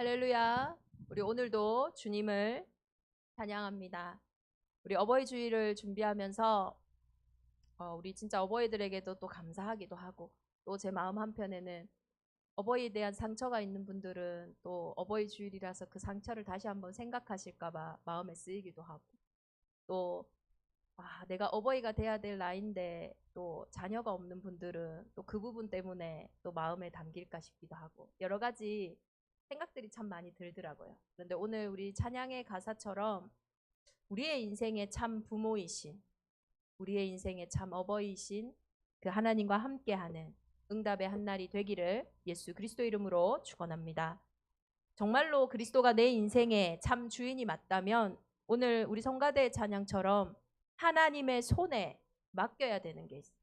할렐루야. 우리 오늘도 주님을 찬양합니다. 우리 어버이 주일을 준비하면서 우리 진짜 어버이들에게도 또 감사하기도 하고 또 제 마음 한편에는 어버이에 대한 상처가 있는 분들은 또 어버이 주일이라서 그 상처를 다시 한번 생각하실까 봐 마음에 쓰이기도 하고 또 내가 어버이가 돼야 될 나이인데 또 자녀가 없는 분들은 또 그 부분 때문에 또 마음에 담길까 싶기도 하고 여러 가지 생각들이 참 많이 들더라고요. 그런데 오늘 우리 찬양의 가사처럼 우리의 인생의 참 부모이신, 우리의 인생의 참 어버이이신 그 하나님과 함께하는 응답의 한날이 되기를 예수 그리스도 이름으로 축원합니다. 정말로 그리스도가 내 인생의 참 주인이 맞다면 오늘 우리 성가대의 찬양처럼 하나님의 손에 맡겨야 되는 게 있어요.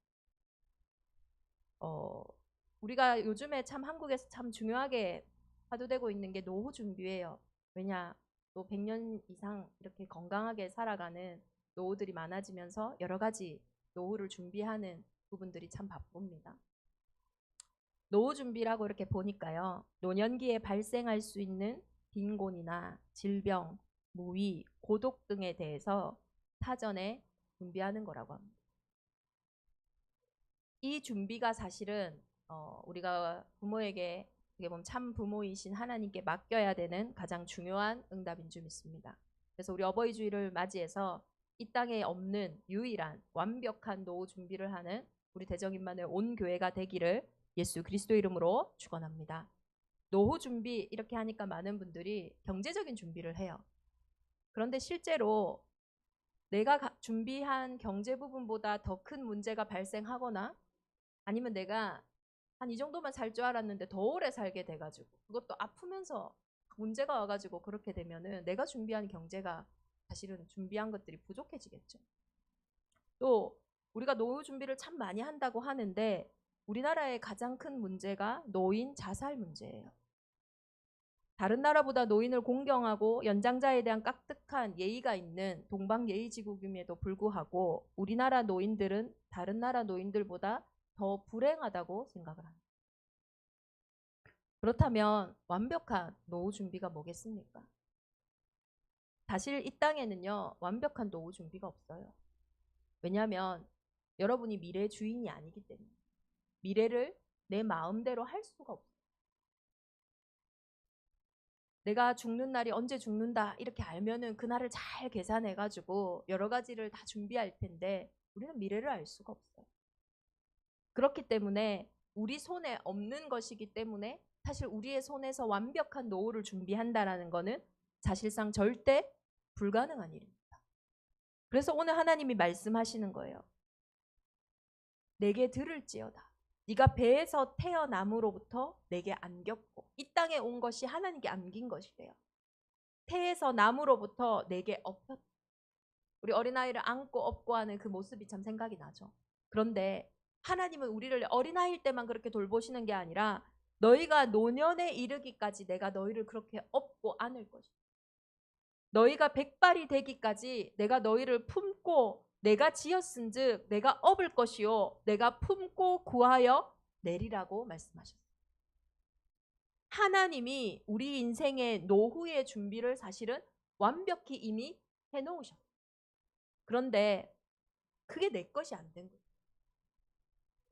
우리가 요즘에 참 한국에서 참 중요하게 화두되고 있는 게 노후 준비예요. 왜냐, 또 100년 이상 이렇게 건강하게 살아가는 노후들이 많아지면서 여러 가지 노후를 준비하는 부분들이 참 바쁩니다. 노후 준비라고 이렇게 보니까요. 노년기에 발생할 수 있는 빈곤이나 질병, 무위, 고독 등에 대해서 사전에 준비하는 거라고 합니다. 이 준비가 사실은 우리가 부모에게 어떻게 보면 참 부모이신 하나님께 맡겨야 되는 가장 중요한 응답인 줄 믿습니다. 그래서 우리 어버이 주일을 맞이해서 이 땅에 없는 유일한 완벽한 노후 준비를 하는 우리 대정인만의 온 교회가 되기를 예수 그리스도 이름으로 축원합니다. 노후 준비 이렇게 하니까 많은 분들이 경제적인 준비를 해요. 그런데 실제로 내가 준비한 경제 부분보다 더 큰 문제가 발생하거나 아니면 내가 한 이 정도만 살 줄 알았는데 더 오래 살게 돼가지고 그것도 아프면서 문제가 와가지고 그렇게 되면은 내가 준비한 경제가 사실은 준비한 것들이 부족해지겠죠. 또 우리가 노후 준비를 참 많이 한다고 하는데 우리나라의 가장 큰 문제가 노인 자살 문제예요. 다른 나라보다 노인을 공경하고 연장자에 대한 깍듯한 예의가 있는 동방예의지국임에도 불구하고 우리나라 노인들은 다른 나라 노인들보다 더 불행하다고 생각을 합니다. 그렇다면 완벽한 노후 준비가 뭐겠습니까? 사실 이 땅에는요, 완벽한 노후 준비가 없어요. 왜냐하면 여러분이 미래의 주인이 아니기 때문에 미래를 내 마음대로 할 수가 없어요. 내가 죽는 날이 언제 죽는다 이렇게 알면은 그날을 잘 계산해가지고 여러 가지를 다 준비할 텐데 우리는 미래를 알 수가 없어요. 그렇기 때문에 우리 손에 없는 것이기 때문에 사실 우리의 손에서 완벽한 노후를 준비한다라는 것은 사실상 절대 불가능한 일입니다. 그래서 오늘 하나님이 말씀하시는 거예요. 내게 들을지어다. 네가 배에서 태어남으로부터 내게 안겼고 이 땅에 온 것이 하나님께 안긴 것이래요. 태에서 남으로부터 내게 업혔다. 우리 어린아이를 안고 업고 하는 그 모습이 참 생각이 나죠. 그런데 하나님은 우리를 어린아이일 때만 그렇게 돌보시는 게 아니라 너희가 노년에 이르기까지 내가 너희를 그렇게 업고 안을 것이다. 너희가 백발이 되기까지 내가 너희를 품고 내가 지었은즉 내가 업을 것이요 내가 품고 구하여 내리라고 말씀하셨어요. 하나님이 우리 인생의 노후의 준비를 사실은 완벽히 이미 해놓으셨어요. 그런데 그게 내 것이 안 된 거예요.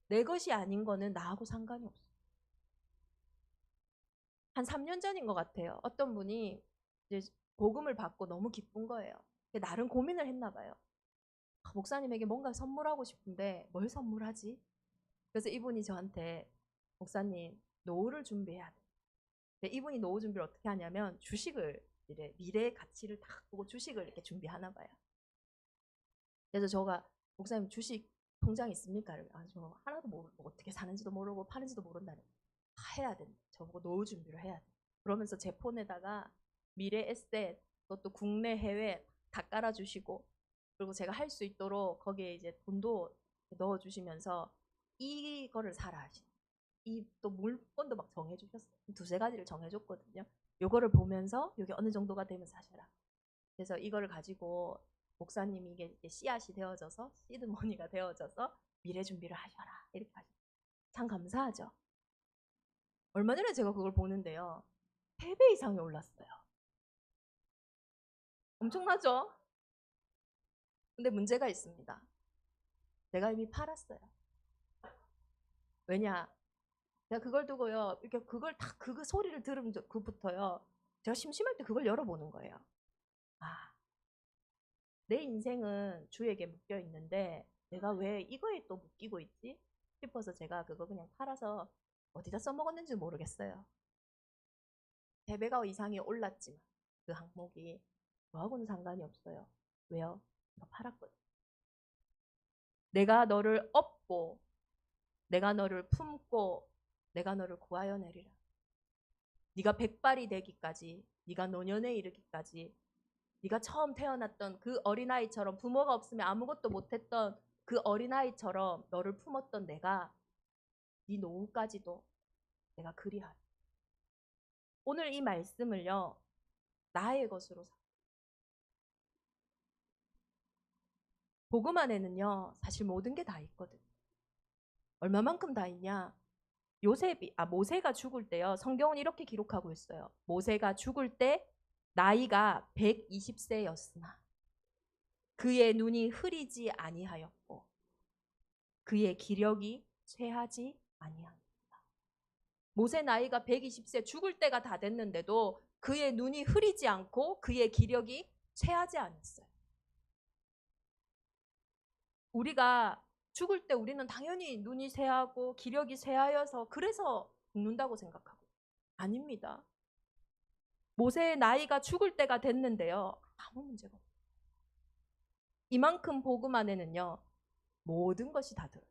내 것이 아닌 거는 나하고 상관이 없어요. 한 3년 전인 것 같아요. 어떤 분이 이제 복음을 받고 너무 기쁜 거예요. 나름 고민을 했나 봐요. 목사님에게 뭔가 선물하고 싶은데 뭘 선물하지? 그래서 이분이 저한테 목사님 노후를 준비해야 돼. 이분이 노후 준비를 어떻게 하냐면 주식을 이래 미래의 가치를 딱 보고 주식을 이렇게 준비하나 봐요. 그래서 제가 목사님 주식 통장 있습니까? 저 하나도 모르고 어떻게 사는지도 모르고 파는지도 모른다네. 해야 된다. 저보고 노후 준비를 해야 돼. 그러면서 제 폰에다가 미래 에셋 그것도 국내 해외 다 깔아주시고 그리고 제가 할 수 있도록 거기에 이제 돈도 넣어주시면서 이거를 사라 하시는. 이 또 물건도 막 정해주셨어요. 두세 가지를 정해줬거든요. 요거를 보면서 이게 어느 정도가 되면 사셔라. 그래서 이거를 가지고 목사님이 이게 씨앗이 되어져서 시드머니가 되어져서 미래 준비를 하셔라 이렇게 하셨어요. 참 감사하죠. 얼마 전에 제가 그걸 보는데요. 3배 이상이 올랐어요. 엄청나죠? 근데 문제가 있습니다. 내가 이미 팔았어요. 왜냐? 내가 그걸 두고요. 이렇게 그걸 다 그 소리를 들은 그부터요. 제가 심심할 때 그걸 열어보는 거예요. 아, 내 인생은 주에게 묶여 있는데 내가 왜 이거에 또 묶이고 있지? 싶어서 제가 그거 그냥 팔아서 어디다 써먹었는지 모르겠어요. 3배가 이상이 올랐지만 그 항목이 저하고는 상관이 없어요. 왜요? 내가 팔았거든. 내가 너를 업고 내가 너를 품고 내가 너를 구하여 내리라. 네가 백발이 되기까지, 네가 노년에 이르기까지, 네가 처음 태어났던 그 어린아이처럼 부모가 없으면 아무것도 못했던 그 어린아이처럼 너를 품었던 내가 네 노후까지도 내가 그리하리. 오늘 이 말씀을요. 나의 것으로 삼. 복음 안에는요. 사실 모든 게 다 있거든. 얼마만큼 다 있냐? 모세가 죽을 때요. 성경은 이렇게 기록하고 있어요. 모세가 죽을 때 나이가 120세였으나 그의 눈이 흐리지 아니하였고 그의 기력이 쇠하지 아니하니라. 모세 나이가 120세 죽을 때가 다 됐는데도 그의 눈이 흐리지 않고 그의 기력이 쇠하지 않았어요. 우리가 죽을 때 우리는 당연히 눈이 쇠하고 기력이 쇠하여서 그래서 죽는다고 생각하고 아닙니다. 모세의 나이가 죽을 때가 됐는데요. 아무 문제가 없어요. 이만큼 복음 안에는요. 모든 것이 다 들어요.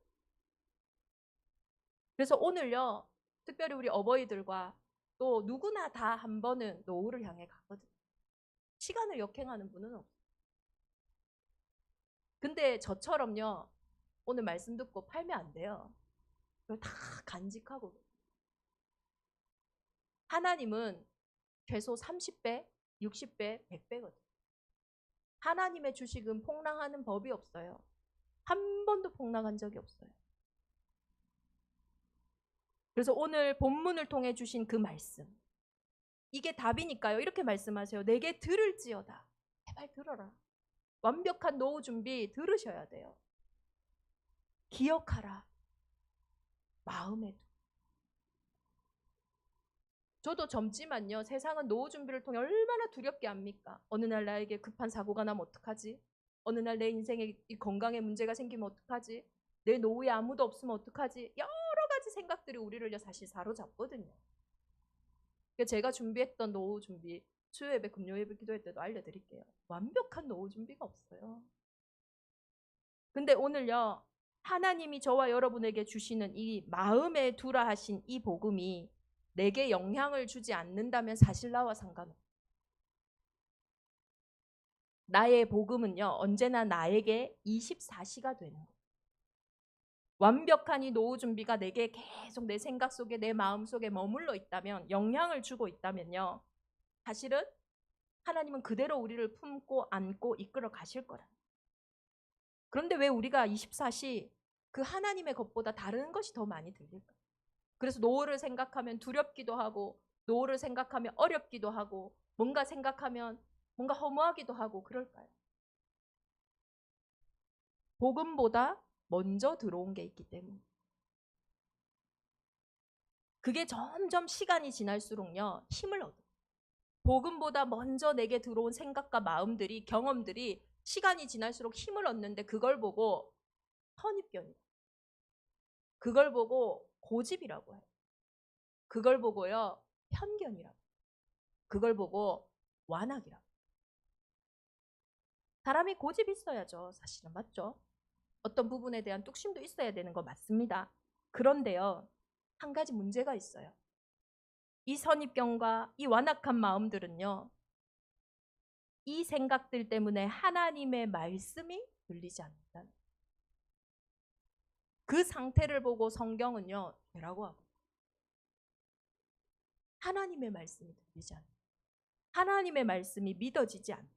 그래서 오늘요. 특별히 우리 어버이들과 또 누구나 다 한 번은 노후를 향해 가거든요. 시간을 역행하는 분은 없어요. 근데 저처럼요. 오늘 말씀 듣고 팔면 안 돼요. 그걸 다 간직하고. 하나님은 최소 30배, 60배, 100배거든요. 하나님의 주식은 폭락하는 법이 없어요. 한 번도 폭락한 적이 없어요. 그래서 오늘 본문을 통해 주신 그 말씀. 이게 답이니까요. 이렇게 말씀하세요. 내게 들을지어다. 제발 들어라. 완벽한 노후 준비 들으셔야 돼요. 기억하라. 마음에 두. 저도 젊지만요. 세상은 노후 준비를 통해 얼마나 두렵게 합니까? 어느 날 나에게 급한 사고가 나면 어떡하지? 어느 날 내 인생에 이 건강에 문제가 생기면 어떡하지? 내 노후에 아무도 없으면 어떡하지? 여러 가지 생각들이 우리를 사실 사로잡거든요. 제가 준비했던 노후 준비 수요 예배, 금요 예배, 기도회 때도 알려드릴게요. 완벽한 노후 준비가 없어요. 근데 오늘요. 하나님이 저와 여러분에게 주시는 이 마음에 두라 하신 이 복음이 내게 영향을 주지 않는다면 사실 나와 상관없어요. 나의 복음은요. 언제나 나에게 24시가 되는 거예요. 완벽한 이 노후 준비가 내게 계속 내 생각 속에 내 마음 속에 머물러 있다면 영향을 주고 있다면요. 사실은 하나님은 그대로 우리를 품고 안고 이끌어 가실 거라. 그런데 왜 우리가 24시 그 하나님의 것보다 다른 것이 더 많이 들릴까? 그래서 노후를 생각하면 두렵기도 하고 노후를 생각하면 어렵기도 하고 뭔가 생각하면 뭔가 허무하기도 하고 그럴까요? 복음보다 먼저 들어온 게 있기 때문에. 그게 점점 시간이 지날수록요. 힘을 얻어요. 복음보다 먼저 내게 들어온 생각과 마음들이 경험들이 시간이 지날수록 힘을 얻는데 그걸 보고 선입견이다. 그걸 보고 고집이라고 해요. 그걸 보고요. 편견이라고. 그걸 보고 완악이라고. 사람이 고집 있어야죠. 사실은 맞죠? 어떤 부분에 대한 뚝심도 있어야 되는 거 맞습니다. 그런데요. 한 가지 문제가 있어요. 이 선입견과 이 완악한 마음들은요. 이 생각들 때문에 하나님의 말씀이 들리지 않는다는 그 상태를 보고 성경은요. 죄라고 하고 하나님의 말씀이 들리지 않는 하나님의 말씀이 믿어지지 않는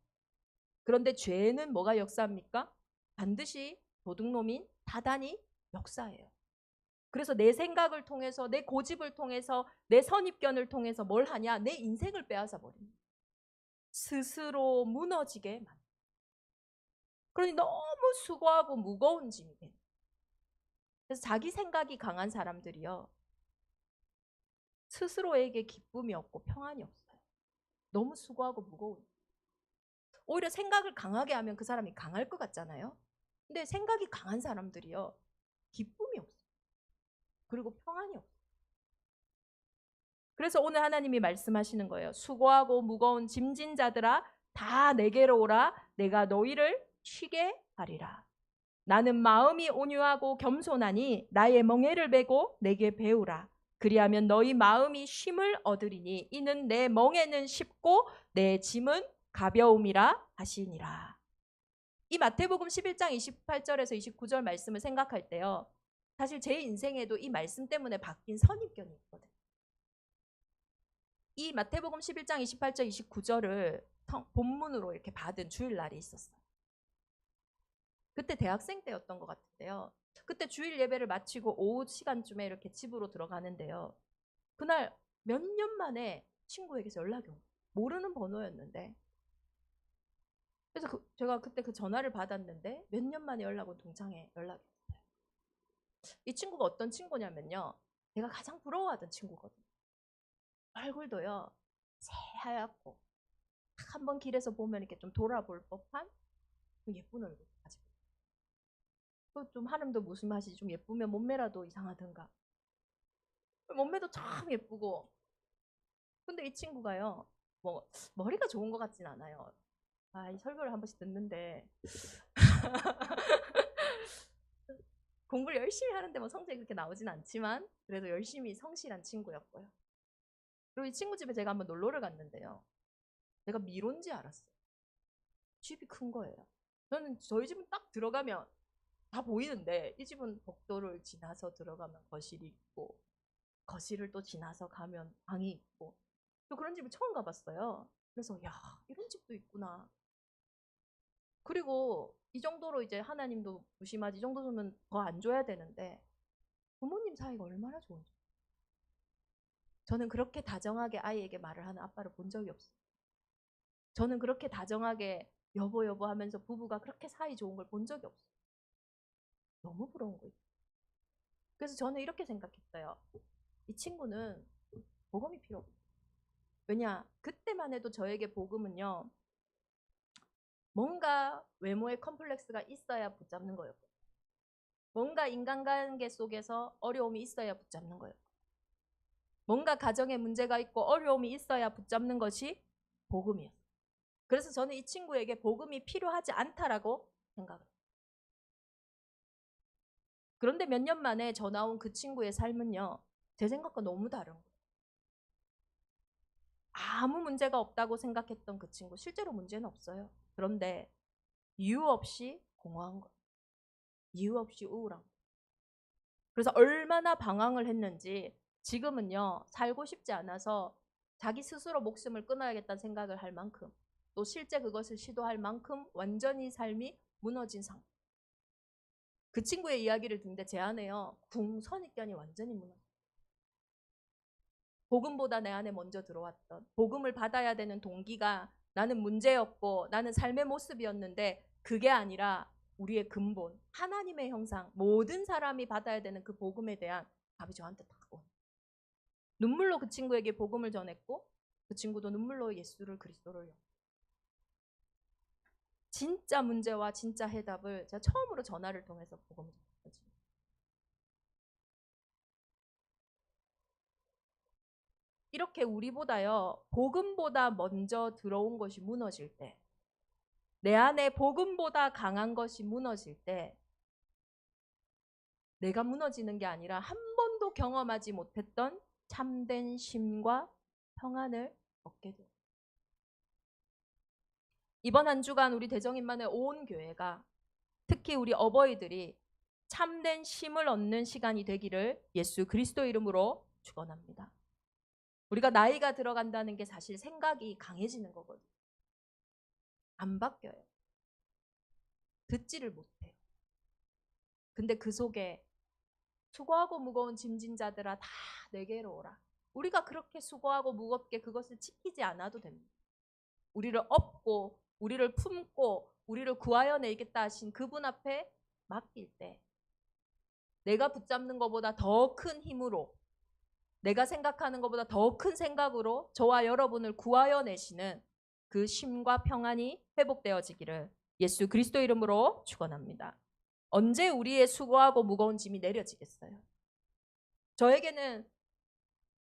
그런데 죄는 뭐가 역사합니까? 반드시 도둑놈인 사단이 역사해요. 그래서 내 생각을 통해서, 내 고집을 통해서, 내 선입견을 통해서 뭘 하냐? 내 인생을 빼앗아 버립니다. 스스로 무너지게 만듭니다. 그러니 너무 수고하고 무거운 짐이 돼요. 그래서 자기 생각이 강한 사람들이요, 스스로에게 기쁨이 없고 평안이 없어요. 너무 수고하고 무거운. 오히려 생각을 강하게 하면 그 사람이 강할 것 같잖아요. 근데 생각이 강한 사람들이요, 기쁨이 없어요. 그리고 평안이 없어요. 그래서 오늘 하나님이 말씀하시는 거예요. 수고하고 무거운 짐진 자들아, 다 내게로 오라. 내가 너희를 쉬게 하리라. 나는 마음이 온유하고 겸손하니 나의 멍에를 메고 내게 배우라. 그리하면 너희 마음이 쉼을 얻으리니 이는 내 멍에는 쉽고 내 짐은 가벼움이라 하시니라. 이 마태복음 11장 28절에서 29절 말씀을 생각할 때요, 사실 제 인생에도 이 말씀 때문에 바뀐 선입견이 있거든요. 이 마태복음 11장 28절 29절을 본문으로 이렇게 받은 주일날이 있었어요. 그때 대학생 때였던 것 같은데요. 그때 주일 예배를 마치고 오후 시간쯤에 이렇게 집으로 들어가는데요. 그날 몇 년 만에 친구에게서 연락이 온 거예요. 모르는 번호였는데. 그래서 제가 그때 그 전화를 받았는데 몇 년 만에 연락 온 동창회 연락이 왔어요. 이 친구가 어떤 친구냐면요, 제가 가장 부러워하던 친구거든요. 얼굴도요, 새하얗고 한번 길에서 보면 이렇게 좀 돌아볼 법한 예쁜 얼굴 가지고. 또 좀 하름도 무심하시지, 좀 예쁘면 몸매라도 이상하던가. 몸매도 참 예쁘고. 근데 이 친구가요, 뭐 머리가 좋은 것 같진 않아요. 이 설교를 한 번씩 듣는데 공부를 열심히 하는데 뭐 성적이 그렇게 나오진 않지만 그래도 열심히 성실한 친구였고요. 그리고 이 친구 집에 제가 한번 놀러를 갔는데요, 내가 미혼인지 알았어요. 집이 큰 거예요. 저는 저희 집은 딱 들어가면 다 보이는데 이 집은 복도를 지나서 들어가면 거실이 있고 거실을 또 지나서 가면 방이 있고, 또 그런 집을 처음 가봤어요. 그래서 야, 이런 집도 있구나. 그리고 이 정도로 이제 하나님도 무심하지, 이 정도면 더 안 줘야 되는데 부모님 사이가 얼마나 좋은지. 저는 그렇게 다정하게 아이에게 말을 하는 아빠를 본 적이 없어요. 저는 그렇게 다정하게 여보 여보 하면서 부부가 그렇게 사이 좋은 걸 본 적이 없어요. 너무 부러운 거예요. 그래서 저는 이렇게 생각했어요. 이 친구는 복음이 필요 없어요. 왜냐, 그때만 해도 저에게 복음은요, 뭔가 외모의 컴플렉스가 있어야 붙잡는 거였고, 뭔가 인간관계 속에서 어려움이 있어야 붙잡는 거예요. 뭔가 가정에 문제가 있고 어려움이 있어야 붙잡는 것이 복음이에요. 그래서 저는 이 친구에게 복음이 필요하지 않다라고 생각을 해요. 그런데 몇 년 만에 전화 온 그 친구의 삶은요, 제 생각과 너무 다른 거예요. 아무 문제가 없다고 생각했던 그 친구, 실제로 문제는 없어요. 그런데 이유 없이 공허한 거예요. 이유 없이 우울한 거예요. 그래서 얼마나 방황을 했는지 지금은요, 살고 싶지 않아서 자기 스스로 목숨을 끊어야겠다는 생각을 할 만큼, 또 실제 그것을 시도할 만큼 완전히 삶이 무너진 상태. 그 친구의 이야기를 듣는데 제 안에요, 선입견이 완전히 무너졌어요. 복음보다 내 안에 먼저 들어왔던, 복음을 받아야 되는 동기가 나는 문제였고 나는 삶의 모습이었는데 그게 아니라 우리의 근본, 하나님의 형상, 모든 사람이 받아야 되는 그 복음에 대한 답이 저한테 딱 오는. 눈물로 그 친구에게 복음을 전했고 그 친구도 눈물로 예수를, 그리스도를. 진짜 문제와 진짜 해답을 제가 처음으로 전화를 통해서 복음을 전했거든요. 이렇게 우리보다요, 복음보다 먼저 들어온 것이 무너질 때, 내 안에 복음보다 강한 것이 무너질 때 내가 무너지는 게 아니라 한 번도 경험하지 못했던 참된 쉼과 평안을 얻게 돼요. 이번 한 주간 우리 대정인만의 온 교회가, 특히 우리 어버이들이 참된 쉼을 얻는 시간이 되기를 예수 그리스도 이름으로 축원합니다. 우리가 나이가 들어간다는 게 사실 생각이 강해지는 거거든요. 안 바뀌어요. 듣지를 못해요. 근데 그 속에 수고하고 무거운 짐진 자들아 다 내게로 오라. 우리가 그렇게 수고하고 무겁게 그것을 지키지 않아도 됩니다. 우리를 업고 우리를 품고 우리를 구하여 내겠다 하신 그분 앞에 맡길 때 내가 붙잡는 것보다 더 큰 힘으로 내가 생각하는 것보다 더 큰 생각으로 저와 여러분을 구하여 내시는 그 쉼과 평안이 회복되어지기를 예수 그리스도 이름으로 축원합니다. 언제 우리의 수고하고 무거운 짐이 내려지겠어요? 저에게는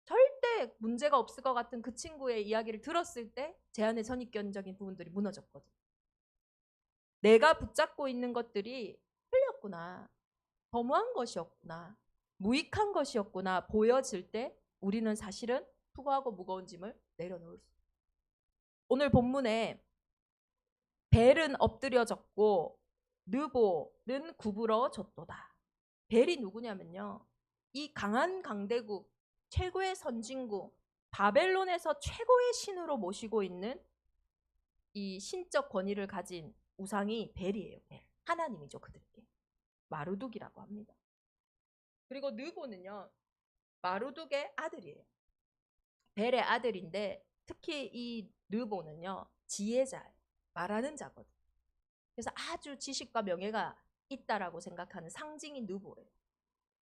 절대 문제가 없을 것 같은 그 친구의 이야기를 들었을 때 제 안에 선입견적인 부분들이 무너졌거든요. 내가 붙잡고 있는 것들이 틀렸구나. 허무한 것이었구나. 무익한 것이었구나 보여질 때 우리는 사실은 수고하고 무거운 짐을 내려놓을 수 있어요. 오늘 본문에 벨은 엎드려졌고 느보는 구부러졌도다. 벨이 누구냐면요. 이 강한 강대국, 최고의 선진국, 바벨론에서 최고의 신으로 모시고 있는 이 신적 권위를 가진 우상이 벨이에요. 벨. 하나님이죠. 그들에게. 마루둑이라고 합니다. 그리고 느보는요. 마루둑의 아들이에요. 벨의 아들인데 특히 이 느보는요. 지혜자, 말하는 자거든요. 그래서 아주 지식과 명예가 있다라고 생각하는 상징인 느보예요.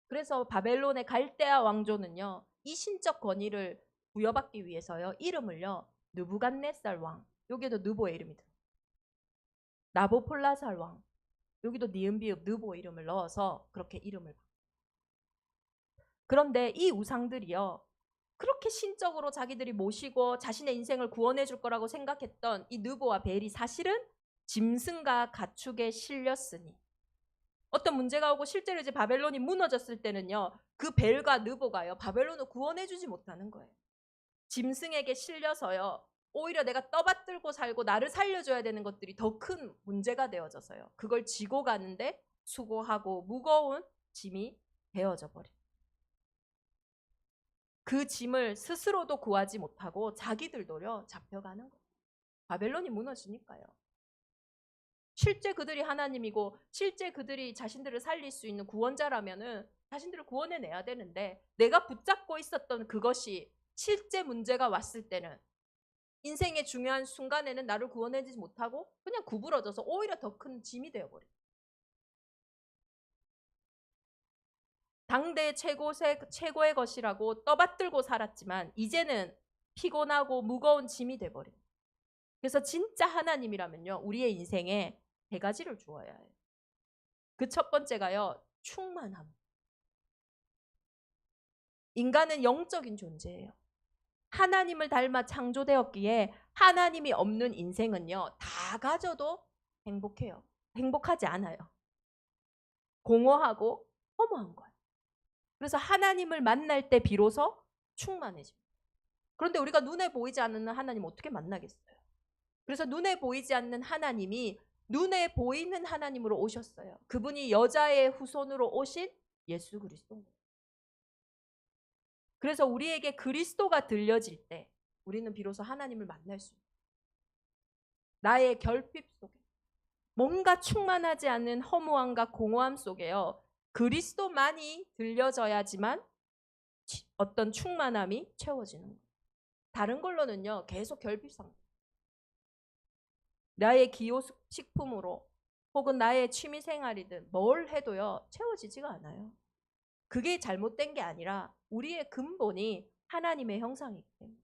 그래서 바벨론의 갈대아 왕조는요. 이 신적 권위를 부여받기 위해서요. 이름을요. 느부갓네살 왕. 여기도 느보의 이름이 들어요. 나보폴라살 왕. 여기도 니은비읍 느보 이름을 넣어서 그렇게 이름을 바꿔요. 그런데 이 우상들이요. 그렇게 신적으로 자기들이 모시고 자신의 인생을 구원해 줄 거라고 생각했던 이 느보와 벨이 사실은 짐승과 가축에 실렸으니 어떤 문제가 오고 실제로 이제 바벨론이 무너졌을 때는요. 그 벨과 느보가요. 바벨론을 구원해 주지 못하는 거예요. 짐승에게 실려서요. 오히려 내가 떠받들고 살고 나를 살려줘야 되는 것들이 더 큰 문제가 되어져서요. 그걸 지고 가는데 수고하고 무거운 짐이 되어져 버려요. 그 짐을 스스로도 구하지 못하고 자기들도요 잡혀가는 거예요. 바벨론이 무너지니까요. 실제 그들이 하나님이고 실제 그들이 자신들을 살릴 수 있는 구원자라면은 자신들을 구원해내야 되는데 내가 붙잡고 있었던 그것이 실제 문제가 왔을 때는 인생의 중요한 순간에는 나를 구원해주지 못하고 그냥 구부러져서 오히려 더 큰 짐이 되어버려요. 당대 최고의 것이라고 떠받들고 살았지만 이제는 피곤하고 무거운 짐이 돼버려요. 그래서 진짜 하나님이라면요. 우리의 인생에 세 가지를 주어야 해요. 그 첫 번째가요. 충만함. 인간은 영적인 존재예요. 하나님을 닮아 창조되었기에 하나님이 없는 인생은요. 다 가져도 행복해요. 행복하지 않아요. 공허하고 허무한 거예요. 그래서 하나님을 만날 때 비로소 충만해집니다. 그런데 우리가 눈에 보이지 않는 하나님 어떻게 만나겠어요? 그래서 눈에 보이지 않는 하나님이 눈에 보이는 하나님으로 오셨어요. 그분이 여자의 후손으로 오신 예수 그리스도입니다. 그래서 우리에게 그리스도가 들려질 때 우리는 비로소 하나님을 만날 수 있어요. 나의 결핍 속에 뭔가 충만하지 않은 허무함과 공허함 속에요. 그리스도만이 들려져야지만 어떤 충만함이 채워지는 거예요. 다른 걸로는요. 계속 결핍 상태. 나의 기호식품으로 혹은 나의 취미생활이든 뭘 해도요. 채워지지가 않아요. 그게 잘못된 게 아니라 우리의 근본이 하나님의 형상이기 때문에.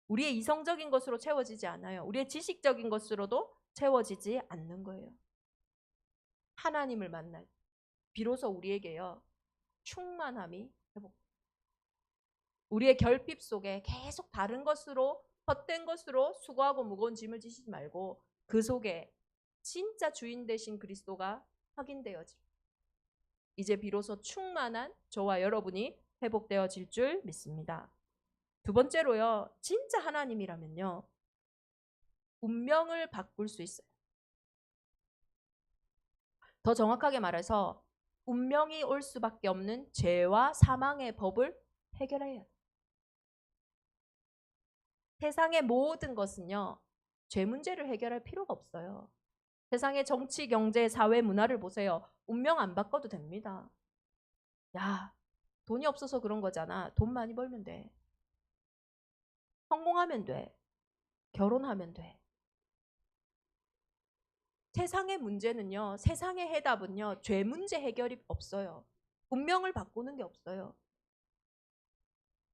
우리의 이성적인 것으로 채워지지 않아요. 우리의 지식적인 것으로도 채워지지 않는 거예요. 하나님을 만날 때 비로소 우리에게요. 충만함이 회복돼요. 우리의 결핍 속에 계속 다른 것으로 헛된 것으로 수고하고 무거운 짐을 지시지 말고 그 속에 진짜 주인 되신 그리스도가 확인되어질 이제 비로소 충만한 저와 여러분이 회복되어질 줄 믿습니다. 두 번째로요. 진짜 하나님이라면요. 운명을 바꿀 수 있어요. 더 정확하게 말해서 운명이 올 수밖에 없는 죄와 사망의 법을 해결해야 돼요. 세상의 모든 것은요. 죄 문제를 해결할 필요가 없어요. 세상의 정치, 경제, 사회, 문화를 보세요. 운명 안 바꿔도 됩니다. 야, 돈이 없어서 그런 거잖아. 돈 많이 벌면 돼. 성공하면 돼. 결혼하면 돼. 세상의 문제는요, 세상의 해답은요, 죄 문제 해결이 없어요. 운명을 바꾸는 게 없어요.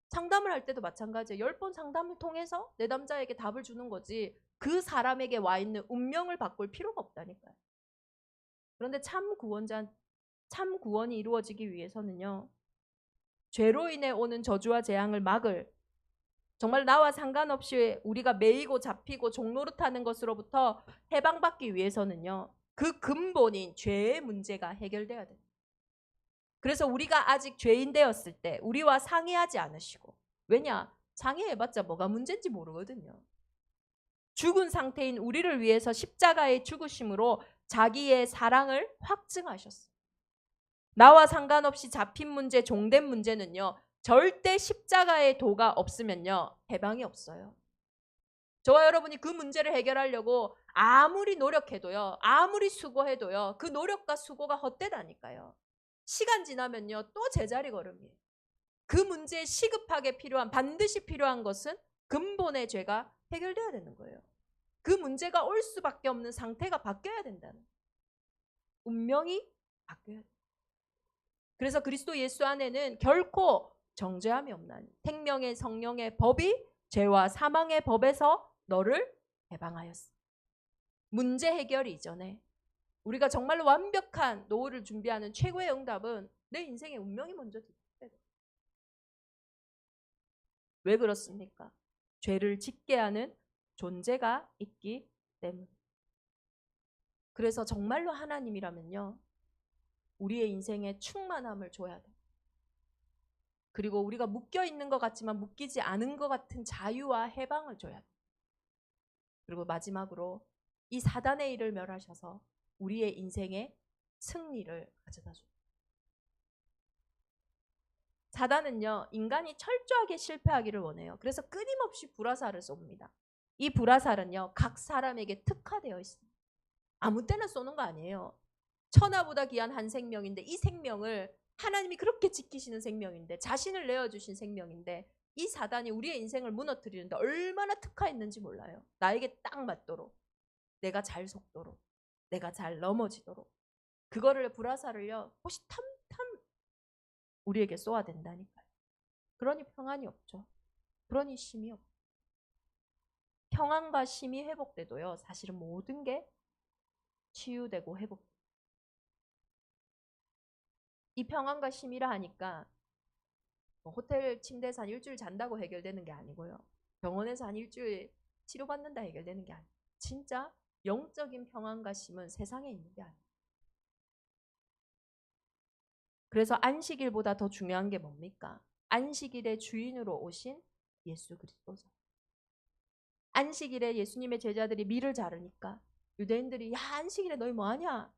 상담을 할 때도 마찬가지예요. 10번 상담을 통해서 내담자에게 답을 주는 거지 그 사람에게 와 있는 운명을 바꿀 필요가 없다니까요. 그런데 참 구원이 이루어지기 위해서는요, 죄로 인해 오는 저주와 재앙을 막을, 정말 나와 상관없이 우리가 매이고 잡히고 종노릇하는 것으로부터 해방받기 위해서는요, 그 근본인 죄의 문제가 해결돼야 돼요. 그래서 우리가 아직 죄인 되었을 때 우리와 상의하지 않으시고, 왜냐? 상의해봤자 뭐가 문제인지 모르거든요. 죽은 상태인 우리를 위해서 십자가의 죽으심으로 자기의 사랑을 확증하셨어요. 나와 상관없이 잡힌 문제, 종된 문제는요, 절대 십자가의 도가 없으면요, 해방이 없어요. 저와 여러분이 그 문제를 해결하려고 아무리 노력해도요, 아무리 수고해도요, 그 노력과 수고가 헛되다니까요. 시간 지나면요, 또 제자리 걸음이에요. 그 문제에 시급하게 필요한, 반드시 필요한 것은 근본의 죄가 해결돼야 되는 거예요. 그 문제가 올 수밖에 없는 상태가 바뀌어야 된다는 거예요. 운명이 바뀌어야 돼요. 그래서 그리스도 예수 안에는 결코 정죄함이 없나니 생명의 성령의 법이 죄와 사망의 법에서 너를 해방하였어. 문제 해결 이전에 우리가 정말로 완벽한 노후를 준비하는 최고의 응답은 내 인생의 운명이 먼저 뒤집혀야 돼. 왜 그렇습니까? 죄를 짓게 하는 존재가 있기 때문에. 그래서 정말로 하나님이라면요, 우리의 인생에 충만함을 줘야 돼. 그리고 우리가 묶여있는 것 같지만 묶이지 않은 것 같은 자유와 해방을 줘야 돼. 그리고 마지막으로 이 사단의 일을 멸하셔서 우리의 인생에 승리를 가져다 줍니다. 사단은요, 인간이 철저하게 실패하기를 원해요. 그래서 끊임없이 불화살을 쏩니다. 이 불화살은요, 각 사람에게 특화되어 있습니다. 아무 때나 쏘는 거 아니에요. 천하보다 귀한 한 생명인데, 이 생명을 하나님이 그렇게 지키시는 생명인데, 자신을 내어주신 생명인데, 이 사단이 우리의 인생을 무너뜨리는데 얼마나 특화했는지 몰라요. 나에게 딱 맞도록, 내가 잘 속도록, 내가 잘 넘어지도록, 그거를 불화살을요, 호시탐탐 우리에게 쏘아 된다니까요. 그러니 평안이 없죠. 그러니 쉼이 없죠. 평안과 쉼이 회복돼도요, 사실은 모든 게 치유되고 회복돼요. 이 평안과 쉼이라 하니까 호텔 침대에서 한 일주일 잔다고 해결되는 게 아니고요. 병원에서 한 일주일 치료받는다 해결되는 게 아니에요. 진짜 영적인 평안과 쉼은 세상에 있는 게 아니에요. 그래서 안식일보다 더 중요한 게 뭡니까? 안식일의 주인으로 오신 예수 그리스도죠. 안식일에 예수님의 제자들이 밀을 자르니까 유대인들이 야, 안식일에 너희 뭐하냐?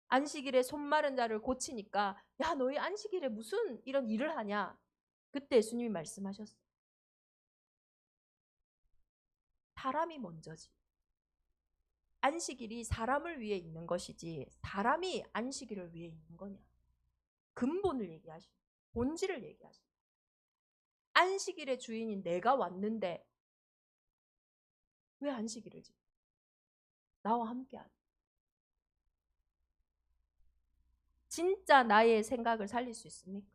안식일에 손 마른 자를 고치니까 야, 너희 안식일에 무슨 이런 일을 하냐? 그때 예수님이 말씀하셨어요. 사람이 먼저지. 안식일이 사람을 위해 있는 것이지 사람이 안식일을 위해 있는 거냐? 근본을 얘기하시고 본질을 얘기하시고 안식일의 주인인 내가 왔는데 왜 안식일을 지켜? 나와 함께하는. 진짜 나의 생각을 살릴 수 있습니까?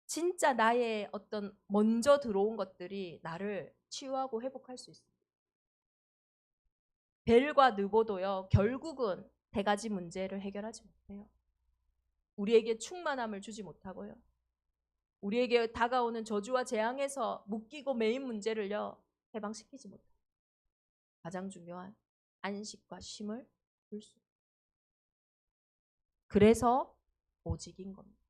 진짜 나의 어떤 먼저 들어온 것들이 나를 치유하고 회복할 수 있습니다. 벨과 느보도요, 결국은 세 가지 문제를 해결하지 못해요. 우리에게 충만함을 주지 못하고요. 우리에게 다가오는 저주와 재앙에서 묶이고 매인 문제를요, 해방시키지 못해요. 가장 중요한 안식과 쉼을 줄 수. 그래서 오직인 겁니다.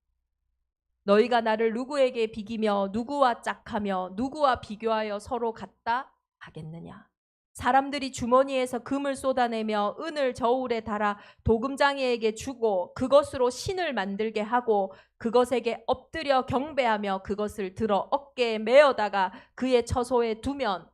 너희가 나를 누구에게 비기며 누구와 짝하며 누구와 비교하여 서로 같다 하겠느냐. 사람들이 주머니에서 금을 쏟아내며 은을 저울에 달아 도금장이에게 주고 그것으로 신을 만들게 하고 그것에게 엎드려 경배하며 그것을 들어 어깨에 메어다가 그의 처소에 두면,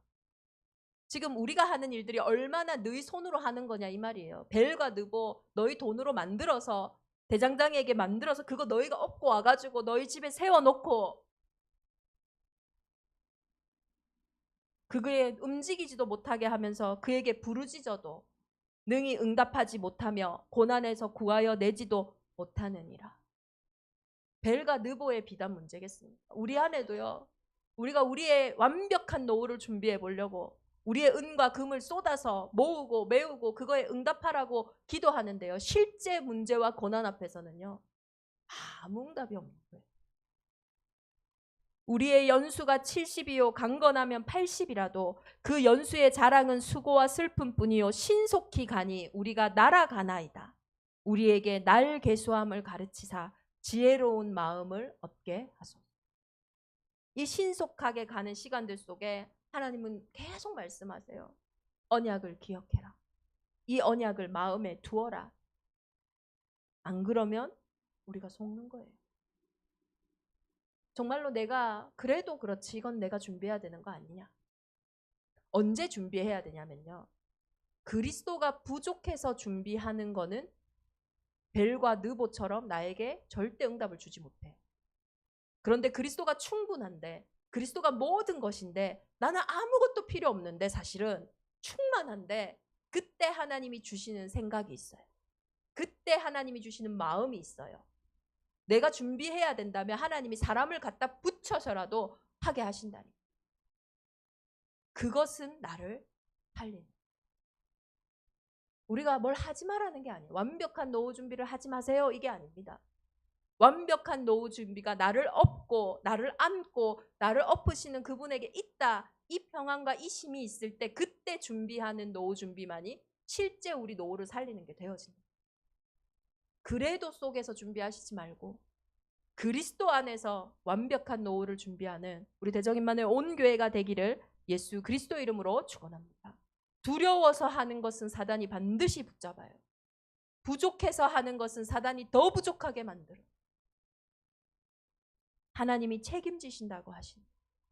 지금 우리가 하는 일들이 얼마나 너희 손으로 하는 거냐 이 말이에요. 벨과 느보 너희 돈으로 만들어서 대장장이에게 만들어서 그거 너희가 업고 와가지고 너희 집에 세워놓고 그게 움직이지도 못하게 하면서 그에게 부르짖어도 능히 응답하지 못하며 고난에서 구하여 내지도 못하느니라. 벨과 느보의 비단 문제겠습니까? 우리 안에도요. 우리가 우리의 완벽한 노후를 준비해 보려고 우리의 은과 금을 쏟아서 모으고 메우고 그거에 응답하라고 기도하는데요. 실제 문제와 고난 앞에서는요. 아무 응답이 없는 거예요. 우리의 연수가 70이요 강건하면 80이라도 그 연수의 자랑은 수고와 슬픔뿐이요 신속히 가니 우리가 날아가나이다. 우리에게 날개수함을 가르치사 지혜로운 마음을 얻게 하소서. 이 신속하게 가는 시간들 속에 하나님은 계속 말씀하세요. 언약을 기억해라. 이 언약을 마음에 두어라. 안 그러면 우리가 속는 거예요. 정말로 내가 그래도 그렇지 이건 내가 준비해야 되는 거 아니냐. 언제 준비해야 되냐면요. 그리스도가 부족해서 준비하는 거는 벨과 느보처럼 나에게 절대 응답을 주지 못해. 그런데 그리스도가 충분한데 그리스도가 모든 것인데 나는 아무것도 필요 없는데 사실은 충만한데 그때 하나님이 주시는 생각이 있어요. 그때 하나님이 주시는 마음이 있어요. 내가 준비해야 된다면 하나님이 사람을 갖다 붙여서라도 하게 하신다니. 그것은 나를 살리는. 우리가 뭘 하지 말라는 게 아니에요. 완벽한 노후 준비를 하지 마세요. 이게 아닙니다. 완벽한 노후 준비가 나를 업고 나를 안고 나를 엎으시는 그분에게 있다. 이 평안과 이 힘이 있을 때 그때 준비하는 노후 준비만이 실제 우리 노후를 살리는 게 되어진다. 그래도 속에서 준비하시지 말고 그리스도 안에서 완벽한 노후를 준비하는 우리 대정인만의 온 교회가 되기를 예수 그리스도 이름으로 축원합니다. 두려워서 하는 것은 사단이 반드시 붙잡아요. 부족해서 하는 것은 사단이 더 부족하게 만들어요. 하나님이 책임지신다고 하신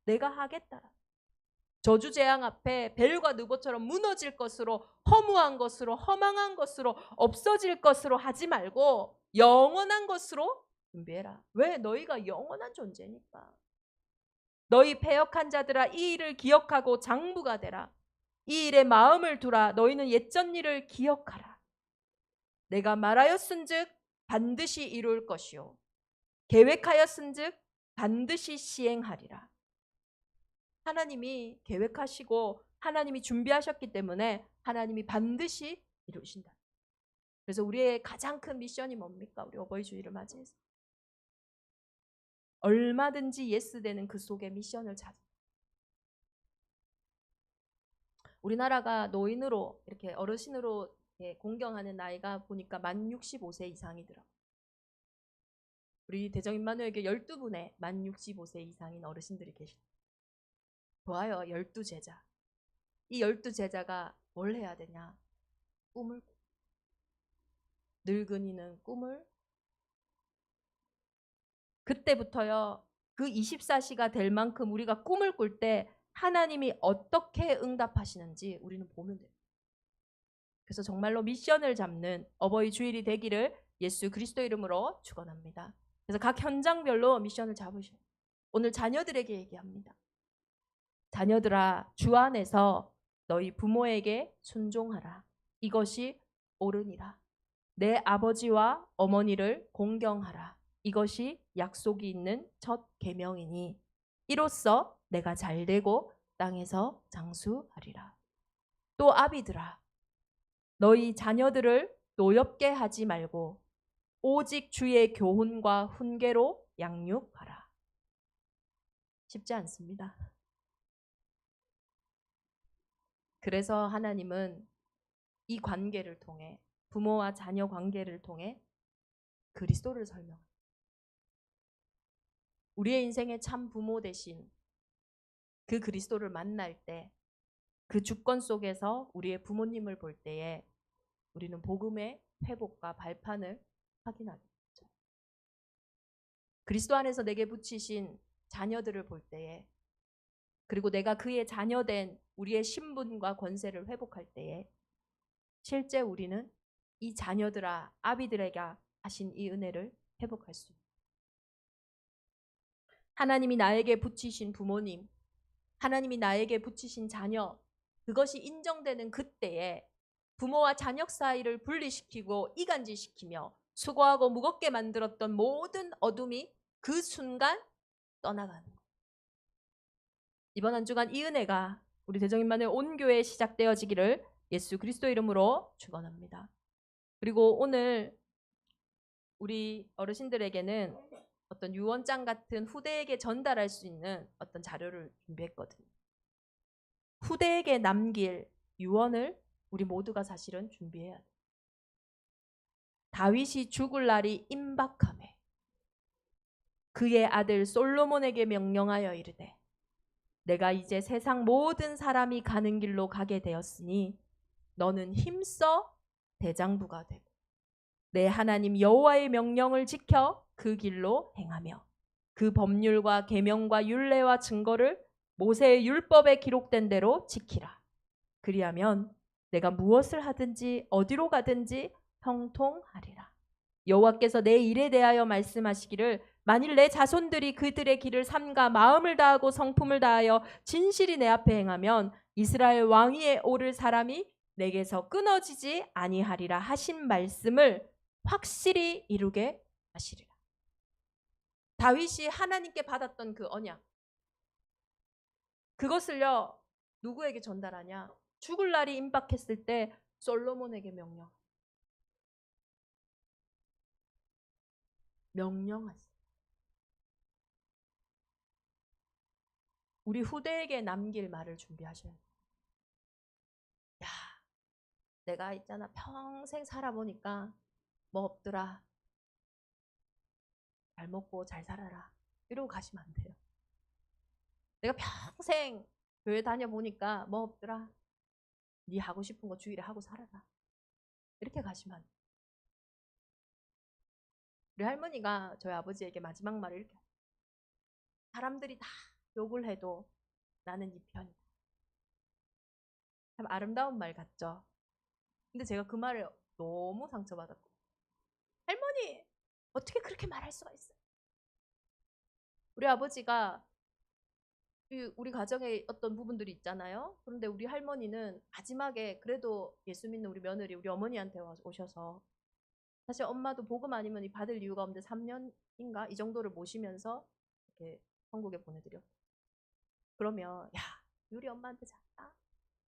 내가 하겠다. 저주재앙 앞에 벨과 느보처럼 무너질 것으로 허무한 것으로 허망한 것으로 없어질 것으로 하지 말고 영원한 것으로 준비해라. 왜? 너희가 영원한 존재니까. 너희 패역한 자들아 이 일을 기억하고 장부가 되라. 이 일에 마음을 두라. 너희는 옛전 일을 기억하라. 내가 말하였은즉 반드시 이룰 것이요 계획하였은즉 반드시 시행하리라. 하나님이 계획하시고 하나님이 준비하셨기 때문에 하나님이 반드시 이루신다. 그래서 우리의 가장 큰 미션이 뭡니까? 우리 어버이 주일을 맞이해서 얼마든지 예스 되는 그 속에 미션을 찾아. 우리나라가 노인으로 이렇게 어르신으로 이렇게 공경하는 나이가 보니까 만 65세 이상이더라고요. 우리 대정인만호에게 12분의 만 65세 이상인 어르신들이 계십니다. 좋아요. 12제자. 이 12제자가 뭘 해야 되냐? 꿈을 늙은이는 꿈을 그때부터요. 그 24시가 될 만큼 우리가 꿈을 꿀 때 하나님이 어떻게 응답하시는지 우리는 보면 돼요. 그래서 정말로 미션을 잡는 어버이 주일이 되기를 예수 그리스도 이름으로 축원합니다. 그래서 각 현장별로 미션을 잡으셔요. 오늘 자녀들에게 얘기합니다. 자녀들아 주 안에서 너희 부모에게 순종하라. 이것이 옳으니라. 내 아버지와 어머니를 공경하라. 이것이 약속이 있는 첫 계명이니 이로써 내가 잘되고 땅에서 장수하리라. 또 아비들아 너희 자녀들을 노엽게 하지 말고 오직 주의 교훈과 훈계로 양육하라. 쉽지 않습니다. 그래서 하나님은 이 관계를 통해 부모와 자녀 관계를 통해 그리스도를 설명합니다. 우리의 인생의 참 부모 대신 그 그리스도를 만날 때 그 주권 속에서 우리의 부모님을 볼 때에 우리는 복음의 회복과 발판을 확인하게 되죠. 그리스도 안에서 내게 붙이신 자녀들을 볼 때에 그리고 내가 그의 자녀된 우리의 신분과 권세를 회복할 때에 실제 우리는 이 자녀들아 아비들에게 하신 이 은혜를 회복할 수 있습니다. 하나님이 나에게 붙이신 부모님, 하나님이 나에게 붙이신 자녀, 그것이 인정되는 그때에 부모와 자녀 사이를 분리시키고 이간질시키며 수고하고 무겁게 만들었던 모든 어둠이 그 순간 떠나가는 거예요. 이번 한 주간 이 은혜가 우리 대정인만의 온 교회에 시작되어지기를 예수 그리스도 이름으로 축원합니다. 그리고 오늘 우리 어르신들에게는 어떤 유언장 같은 후대에게 전달할 수 있는 어떤 자료를 준비했거든요. 후대에게 남길 유언을 우리 모두가 사실은 준비해야 돼요. 다윗이 죽을 날이 임박하매 그의 아들 솔로몬에게 명령하여 이르되 내가 이제 세상 모든 사람이 가는 길로 가게 되었으니 너는 힘써 대장부가 되고 내 하나님 여호와의 명령을 지켜 그 길로 행하며 그 법률과 계명과 율례와 증거를 모세의 율법에 기록된 대로 지키라. 그리하면 내가 무엇을 하든지 어디로 가든지 형통하리라. 여호와께서 내 일에 대하여 말씀하시기를 만일 내 자손들이 그들의 길을 삼가 마음을 다하고 성품을 다하여 진실이 내 앞에 행하면 이스라엘 왕위에 오를 사람이 내게서 끊어지지 아니하리라 하신 말씀을 확실히 이루게 하시리라. 다윗이 하나님께 받았던 그 언약, 그것을요 누구에게 전달하냐? 죽을 날이 임박했을 때 솔로몬에게 명령하세요. 우리 후대에게 남길 말을 준비하셔야 돼요. 야, 내가 있잖아 평생 살아보니까 뭐 없더라. 잘 먹고 잘 살아라. 이러고 가시면 안 돼요. 내가 평생 교회 다녀보니까 뭐 없더라. 네 하고 싶은 거 주일에 하고 살아라. 이렇게 가시면 안 돼요. 우리 할머니가 저희 아버지에게 마지막 말을 이렇게 하세요. 사람들이 다 욕을 해도 나는 네 편이다. 참 아름다운 말 같죠? 근데 제가 그 말을 너무 상처받았고 할머니 어떻게 그렇게 말할 수가 있어요? 우리 아버지가 우리 가정에 어떤 부분들이 있잖아요. 그런데 우리 할머니는 마지막에 그래도 예수 믿는 우리 며느리 우리 어머니한테 오셔서 사실 엄마도 복음 아니면 받을 이유가 없는데 3년인가 이 정도를 모시면서 이렇게 천국에 보내드렸고 그러면 야 우리 엄마한테 잘했다.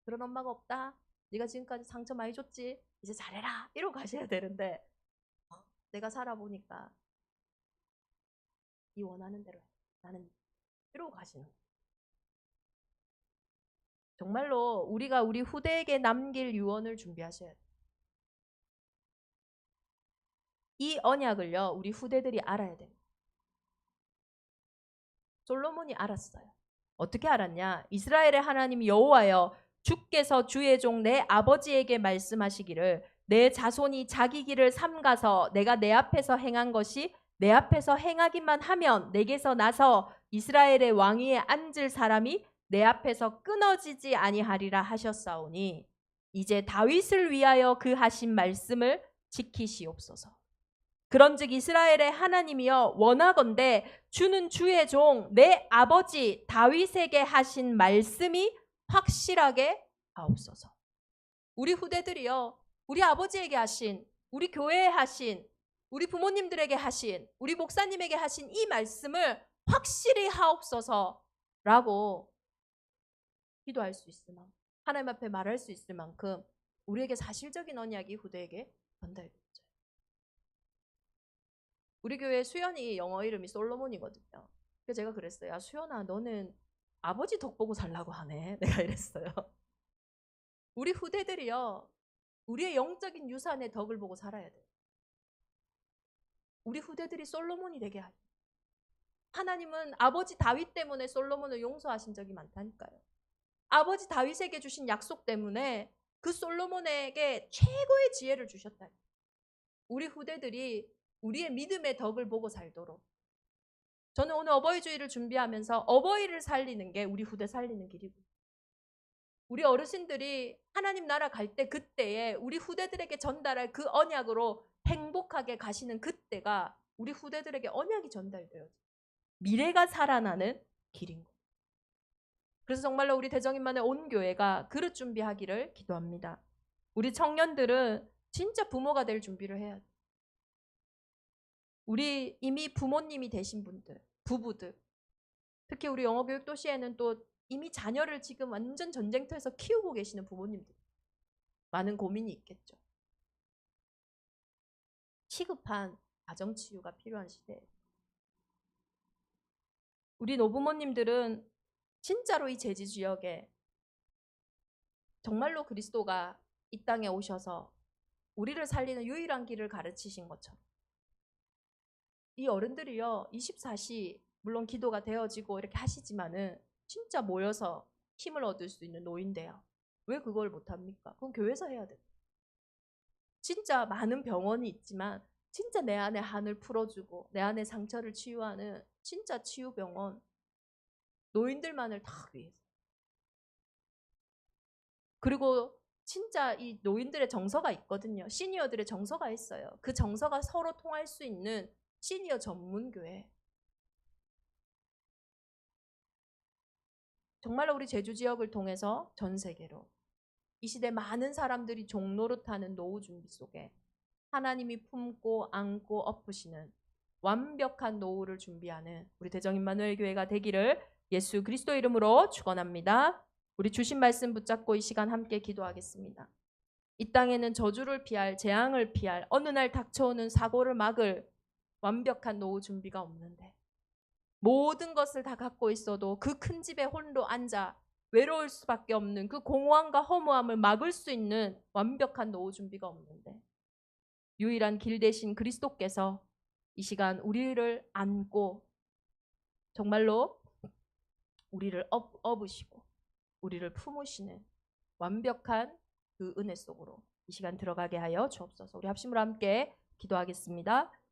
그런 엄마가 없다. 네가 지금까지 상처 많이 줬지. 이제 잘해라. 이러고 가셔야 되는데 내가 살아보니까 네 원하는 대로 해. 나는 이러고 가시는 거예요. 정말로 우리가 우리 후대에게 남길 유언을 준비하셔야 돼요. 이 언약을요 우리 후대들이 알아야 돼요. 솔로몬이 알았어요. 어떻게 알았냐? 이스라엘의 하나님 여호와여 주께서 주의 종 내 아버지에게 말씀하시기를 내 자손이 자기 길을 삼가서 내가 내 앞에서 행한 것이 내 앞에서 행하기만 하면 내게서 나서 이스라엘의 왕위에 앉을 사람이 내 앞에서 끊어지지 아니하리라 하셨사오니 이제 다윗을 위하여 그 하신 말씀을 지키시옵소서. 그런즉 이스라엘의 하나님이여 원하건대 주는 주의 종 내 아버지 다윗에게 하신 말씀이 확실하게 하옵소서. 우리 후대들이요 우리 아버지에게 하신 우리 교회에 하신 우리 부모님들에게 하신 우리 목사님에게 하신 이 말씀을 확실히 하옵소서라고 기도할 수 있을 만큼 하나님 앞에 말할 수 있을 만큼 우리에게 사실적인 언약이 후대에게 전달됐죠. 우리 교회 수연이 영어 이름이 솔로몬이거든요. 그래서 제가 그랬어요. 야, 수연아 너는 아버지 덕 보고 살라고 하네. 내가 이랬어요. 우리 후대들이요. 우리의 영적인 유산의 덕을 보고 살아야 돼요. 우리 후대들이 솔로몬이 되게 하죠. 하나님은 아버지 다윗 때문에 솔로몬을 용서하신 적이 많다니까요. 아버지 다윗에게 주신 약속 때문에 그 솔로몬에게 최고의 지혜를 주셨다. 우리 후대들이 우리의 믿음의 덕을 보고 살도록 저는 오늘 어버이주의를 준비하면서 어버이를 살리는 게 우리 후대 살리는 길이고 우리 어르신들이 하나님 나라 갈 때 그때에 우리 후대들에게 전달할 그 언약으로 행복하게 가시는 그때가 우리 후대들에게 언약이 전달돼요. 미래가 살아나는 길인 거예요. 그래서 정말로 우리 대정인만의 온 교회가 그릇 준비하기를 기도합니다. 우리 청년들은 진짜 부모가 될 준비를 해야 돼요. 우리 이미 부모님이 되신 분들, 부부들, 특히 우리 영어교육도시에는 또 이미 자녀를 지금 완전 전쟁터에서 키우고 계시는 부모님들 많은 고민이 있겠죠. 시급한 가정치유가 필요한 시대예요. 우리 노부모님들은 진짜로 이 제지 지역에 정말로 그리스도가 이 땅에 오셔서 우리를 살리는 유일한 길을 가르치신 것처럼 이 어른들이요 24시 물론 기도가 되어지고 이렇게 하시지만은 진짜 모여서 힘을 얻을 수 있는 노인데요. 왜 그걸 못합니까? 그건 교회에서 해야 돼요. 진짜 많은 병원이 있지만 진짜 내 안에 한을 풀어주고 내 안에 상처를 치유하는 진짜 치유병원 노인들만을 다 위해서. 그리고 진짜 이 노인들의 정서가 있거든요. 시니어들의 정서가 있어요. 그 정서가 서로 통할 수 있는 시니어 전문교회. 정말로 우리 제주 지역을 통해서 전 세계로 이 시대 많은 사람들이 종노릇하는 노후 준비 속에 하나님이 품고 안고 엎으시는 완벽한 노후를 준비하는 우리 대정 임마누엘 교회가 되기를 예수 그리스도 이름으로 축원합니다. 우리 주신 말씀 붙잡고 이 시간 함께 기도하겠습니다. 이 땅에는 저주를 피할, 재앙을 피할, 어느 날 닥쳐오는 사고를 막을 완벽한 노후 준비가 없는데 모든 것을 다 갖고 있어도 그 큰 집에 홀로 앉아 외로울 수밖에 없는 그 공허함과 허무함을 막을 수 있는 완벽한 노후 준비가 없는데 유일한 길 대신 그리스도께서 이 시간 우리를 안고 정말로 우리를 업으시고 우리를 품으시는 완벽한 그 은혜 속으로 이 시간 들어가게 하여 주옵소서. 우리 합심으로 함께 기도하겠습니다.